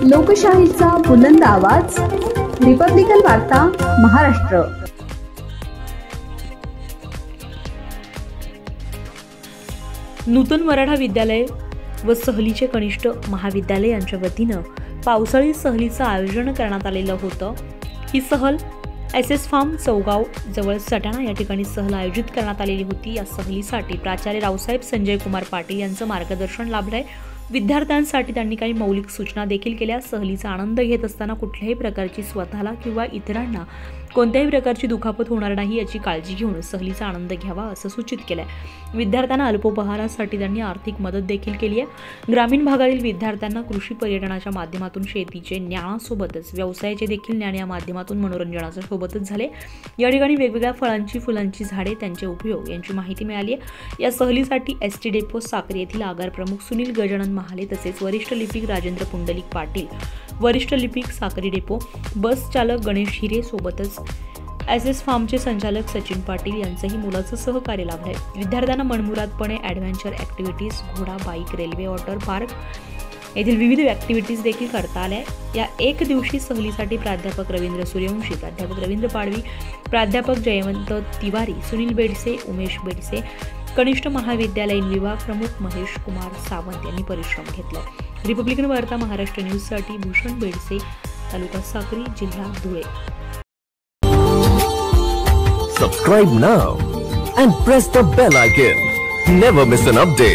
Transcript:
लोकशाहीचा बुलंद आवाज, रिपब्लिकन वार्ता महाराष्ट्र। नूतन मराठा विद्यालय व सहलीचे कनिष्ठ महाविद्यालय यांच्या वतीनं पावसाळी सहलीचं आयोजन करण्यात आलेलं होतं। ही सहल एसएस फार्म चौगाव जवळ सटाणा या ठिकाणी सहल आयोजित करण्यात आलेली होती। या सहलीसाठी प्राचार्य रावसाहेब संजय कुमार पाटील यांचं मार्गदर्शन लाभलंय। विद्यार्थ्यांसाठी त्यांनी काही मौलिक सूचना देखील केल्या। सहलीचा आनंद घेत असताना कुठल्याही प्रकारची स्वतःला किंवा इतरांना कोणत्याही प्रकारची दुखापत होणार नाही याची काळजी घेऊन सहलीचा आनंद घ्यावा असं सूचित केलंय। विद्यार्थ्यांना अल्पोपहारासाठी त्यांनी आर्थिक मदत देखील केली आहे। ग्रामीण भागातील विद्यार्थ्यांना कृषी पर्यटनाच्या माध्यमातून शेतीचे ज्ञानासोबतच व्यवसायाचे देखील ज्ञान या माध्यमातून मनोरंजनाच्या सोबतच झाले। या ठिकाणी वेगवेगळ्या फळांची फुलांची झाडे त्यांचे उपयोग यांची माहिती मिळाली आहे। या सहलीसाठी एसटी डेपो साक्री येथील आगार प्रमुख सुनील गजानन महाले तसेच वरिष्ठ लिपिक राजेंद्र पुंडलिक पाटील, वरिष्ठ लिपिक साक्री डेपो, बस चालक गणेश हिरे सोबतच एसएस फार्मचे संचालक सचिन पाटील यांचंही मोलाचं सहकार्य लाभलंय। विद्यार्थ्यांना मनमुरादपणे ॲडव्हेंचर ॲक्टिव्हिटीज, घोडा, बाईक, रेल्वे, वॉटर पार्क येथील विविध ॲक्टिव्हिटीज देखील करता आल्या। या एक दिवशी सहलीसाठी प्राध्यापक रवींद्र सूर्यवंशी, प्राध्यापक रवींद्र पाडवी, प्राध्यापक जयवंत तिवारी, सुनील बेडसे, उमेश बेडसे, कनिष्ठ महाविद्यालयीन विभाग प्रमुख महेश कुमार सावंत यांनी परिश्रम घेतले। रिपब्लिकन वार्ता महाराष्ट्र न्यूजसाठी भूषण बेडसे, तालुका साक्री, जिल्हा Dhule. Subscribe now and press the bell icon. Never miss an update.